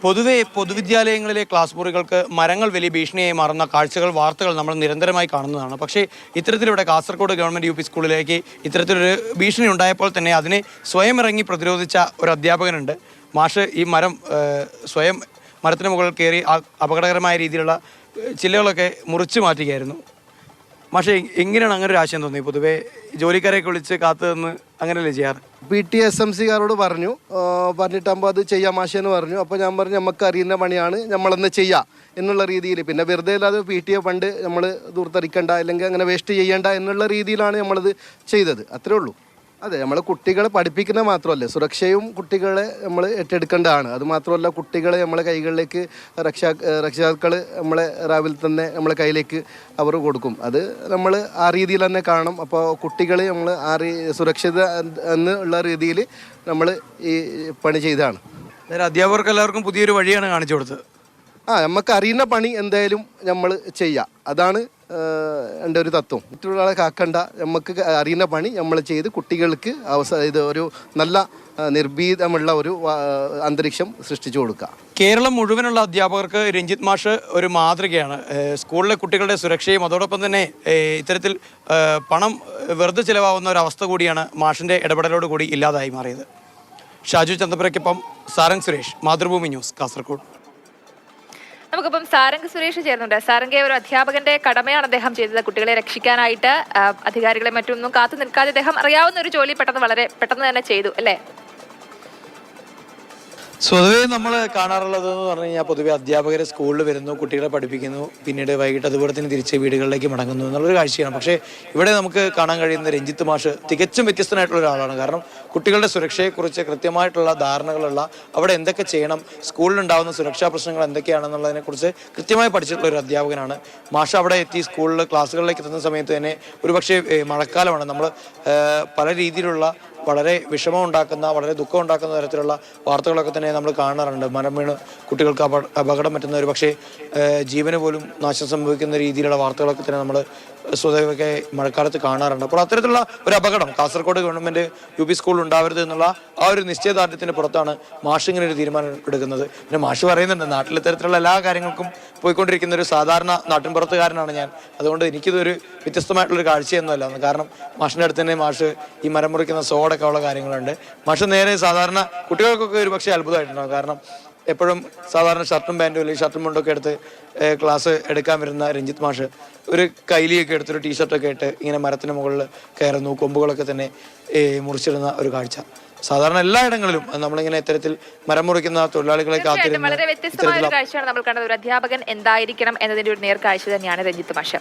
പൊതുവെ പൊതുവിദ്യാലയങ്ങളിലെ ക്ലാസ് മുറികൾക്ക് മരങ്ങൾ വലിയ ഭീഷണിയായി മാറുന്ന കാഴ്ചകൾ വാർത്തകൾ നമ്മൾ നിരന്തരമായി കാണുന്നതാണ്. പക്ഷേ ഇത്തരത്തിലൂടെ കാസർഗോഡ് ഗവൺമെൻറ് UP സ്കൂളിലേക്ക് ഇത്തരത്തിലൊരു ഭീഷണി ഉണ്ടായപ്പോൾ തന്നെ അതിനെ സ്വയം ഇറങ്ങി പ്രതിരോധിച്ച ഒരു അധ്യാപകനുണ്ട്. മാഷ് ഈ മരം സ്വയം മരത്തിന് മുകളിൽ കയറി അപകടകരമായ രീതിയിലുള്ള ചില്ലകളൊക്കെ മുറിച്ചു മാറ്റുകയായിരുന്നു. മാഷെ, എങ്ങനെയാണ് അങ്ങനെ ഒരു ആശയം തോന്നി? പൊതുവെ ജോലിക്കാരെയൊക്കെ വിളിച്ച് കാത്തു നിന്ന് അങ്ങനെയല്ലേ ചെയ്യാറ്? PTSMC-കാരോട് പറഞ്ഞിട്ടാകുമ്പോൾ അത് ചെയ്യാം മാഷെന്ന് പറഞ്ഞു. അപ്പോൾ ഞാൻ പറഞ്ഞു നമുക്ക് അറിയുന്ന പണിയാണ്, നമ്മളൊന്ന് ചെയ്യാം എന്നുള്ള രീതിയിൽ. പിന്നെ വെറുതെ അല്ലാതെ PTA ഫണ്ട് നമ്മൾ ദൂർത്തരിക്കണ്ട അല്ലെങ്കിൽ അങ്ങനെ വേസ്റ്റ് ചെയ്യേണ്ട എന്നുള്ള രീതിയിലാണ് നമ്മളത് ചെയ്തത്. അത്രേ ഉള്ളൂ. അതെ, നമ്മൾ കുട്ടികളെ പഠിപ്പിക്കുന്ന മാത്രമല്ല, സുരക്ഷയും കുട്ടികളെ നമ്മൾ ഏറ്റെടുക്കേണ്ടതാണ്. അത് മാത്രമല്ല, കുട്ടികളെ നമ്മളെ കൈകളിലേക്ക് രക്ഷിതാക്കൾ നമ്മളെ രാവിലെ തന്നെ നമ്മളെ കയ്യിലേക്ക് അവർ കൊടുക്കും. അത് നമ്മൾ ആ രീതിയിൽ തന്നെ കാണണം. അപ്പോൾ കുട്ടികളെ നമ്മൾ സുരക്ഷിത എന്നുള്ള രീതിയിൽ നമ്മൾ ഈ പണി ചെയ്തതാണ്. അധ്യാപകർക്ക് എല്ലാവർക്കും പുതിയൊരു വഴിയാണ് കാണിച്ചു കൊടുത്തത്. നമുക്ക് അറിയുന്ന പണി എന്തായാലും നമ്മൾ ചെയ്യാം. അതാണ് എൻ്റെ ഒരു തത്വം. മറ്റുള്ളവരെ കാക്കണ്ട, നമുക്ക് അറിയുന്ന പണി നമ്മൾ ചെയ്ത് കുട്ടികൾക്ക് ഇത് ഒരു നല്ല നിർഭീതമുള്ള ഒരു അന്തരീക്ഷം സൃഷ്ടിച്ചു കൊടുക്കുക. കേരളം മുഴുവനുള്ള അധ്യാപകർക്ക് രഞ്ജിത്ത് മാഷ് ഒരു മാതൃകയാണ്. സ്കൂളിലെ കുട്ടികളുടെ സുരക്ഷയും അതോടൊപ്പം തന്നെ ഇത്തരത്തിൽ പണം വെറുതെ ചിലവാകുന്ന ഒരു അവസ്ഥ കൂടിയാണ് മാഷിൻ്റെ ഇടപെടലോട് കൂടി ഇല്ലാതായി മാറിയത്. ഷാജു ചന്ദ്രപുരയ്ക്കൊപ്പം സാരംഗ് സുരേഷ്, മാതൃഭൂമി ന്യൂസ്, കാസർഗോഡ്. നമുക്കിപ്പം സാരംഗ് സുരേഷ് ചേരുന്നുണ്ട്. സാരംഗ്, ഒരു അധ്യാപകന്റെ കടമയാണ് അദ്ദേഹം ചെയ്തത്. കുട്ടികളെ രക്ഷിക്കാനായിട്ട് അധികാരികളെ മറ്റൊന്നും കാത്തു നിൽക്കാതെ അദ്ദേഹം അറിയാവുന്ന ഒരു ജോലി വളരെ പെട്ടെന്ന് തന്നെ ചെയ്തു, അല്ലേ? സ്വതവേ നമ്മൾ കാണാറുള്ളത് എന്ന് പറഞ്ഞു കഴിഞ്ഞാൽ പൊതുവെ അധ്യാപകരെ സ്കൂളിൽ വരുന്നു, കുട്ടികളെ പഠിപ്പിക്കുന്നു, പിന്നീട് വൈകിട്ട് അതുപോലെ തന്നെ തിരിച്ച് വീടുകളിലേക്ക് മടങ്ങുന്നു എന്നുള്ളൊരു കാഴ്ചയാണ്. പക്ഷേ ഇവിടെ നമുക്ക് കാണാൻ കഴിയുന്ന രഞ്ജിത്ത് മാഷ് തികച്ചും വ്യത്യസ്തനായിട്ടുള്ള ഒരാളാണ്. കാരണം കുട്ടികളുടെ സുരക്ഷയെക്കുറിച്ച് കൃത്യമായിട്ടുള്ള ധാരണകളുള്ള, അവിടെ എന്തൊക്കെ ചെയ്യണം, സ്കൂളിലുണ്ടാകുന്ന സുരക്ഷാ പ്രശ്നങ്ങൾ എന്തൊക്കെയാണെന്നുള്ളതിനെക്കുറിച്ച് കൃത്യമായി പഠിച്ചിട്ടുള്ള ഒരു അധ്യാപകനാണ് മാഷ്. അവിടെ എത്തി സ്കൂളിൽ ക്ലാസ്സുകളിലേക്ക് എത്തുന്ന സമയത്ത് തന്നെ ഒരുപക്ഷെ മഴക്കാലമാണ്, നമ്മൾ പല രീതിയിലുള്ള വളരെ വിഷമം ഉണ്ടാക്കുന്ന, വളരെ ദുഃഖം ഉണ്ടാക്കുന്ന തരത്തിലുള്ള വാർത്തകളൊക്കെ തന്നെ നമ്മൾ കാണാറുണ്ട്. മരം വീണ് കുട്ടികൾക്ക് അപകടം പറ്റുന്ന ഒരു പക്ഷേ ജീവന് പോലും നാശം സംഭവിക്കുന്ന രീതിയിലുള്ള വാർത്തകളൊക്കെ തന്നെ നമ്മൾ സ്വതവേ മഴക്കാലത്ത് കാണാറുണ്ട്. അപ്പോൾ അത്തരത്തിലുള്ള ഒരു അപകടം കാസർഗോഡ് ഗവൺമെൻറ് UP സ്കൂളിൽ ഉണ്ടാവരുത് എന്നുള്ള ആ ഒരു നിശ്ചയദാർഢ്യത്തിന് പുറത്താണ് മാഷ് ഇങ്ങനെ ഒരു തീരുമാനം എടുക്കുന്നത്. പിന്നെ മാഷ് പറയുന്നുണ്ട്, നാട്ടിൽ ഇത്തരത്തിലുള്ള എല്ലാ കാര്യങ്ങൾക്കും പോയിക്കൊണ്ടിരിക്കുന്ന ഒരു സാധാരണ നാട്ടിൻപുറത്തുകാരനാണ് ഞാൻ, അതുകൊണ്ട് എനിക്കിതൊരു വ്യത്യസ്തമായിട്ടുള്ളൊരു കാഴ്ചയൊന്നുമല്ല. കാരണം മാഷിൻ്റെ അടുത്ത് തന്നെ മാഷ് ഈ മരം മുറിക്കുന്ന സോഡൊക്കെ ഉള്ള കാര്യങ്ങളുണ്ട്. മാഷ് നേരെ സാധാരണ കുട്ടികൾക്കൊക്കെ ഒരു പക്ഷേ അത്ഭുതമായിട്ടുണ്ടാകും. കാരണം എപ്പോഴും സാധാരണ ഷർട്ടും പാൻറ്റും അല്ലെങ്കിൽ ഷർട്ടും മുണ്ടൊക്കെ എടുത്ത് ക്ലാസ് എടുക്കാൻ വരുന്ന രഞ്ജിത്ത് മാഷ് ഒരു കൈലിയൊക്കെ എടുത്തൊരു ടീഷർട്ടൊക്കെ ഇട്ട് ഇങ്ങനെ മരത്തിന് മുകളിൽ കയറുന്നു, കൊമ്പുകളൊക്കെ തന്നെ മുറിച്ചിടുന്ന ഒരു കാഴ്ച സാധാരണ എല്ലായിടങ്ങളിലും നമ്മളിങ്ങനെ ഇത്തരത്തിൽ മരം മുറിക്കുന്ന തൊഴിലാളികളെ വളരെ വ്യത്യസ്തമായ ഒരു കാഴ്ചയാണ് നമ്മൾ കണ്ടത്. ഒരു അധ്യാപകൻ എന്തായിരിക്കണം എന്നതിന്റെ ഒരു നേർക്കാഴ്ച തന്നെയാണ് രഞ്ജിത്ത് മാഷ്.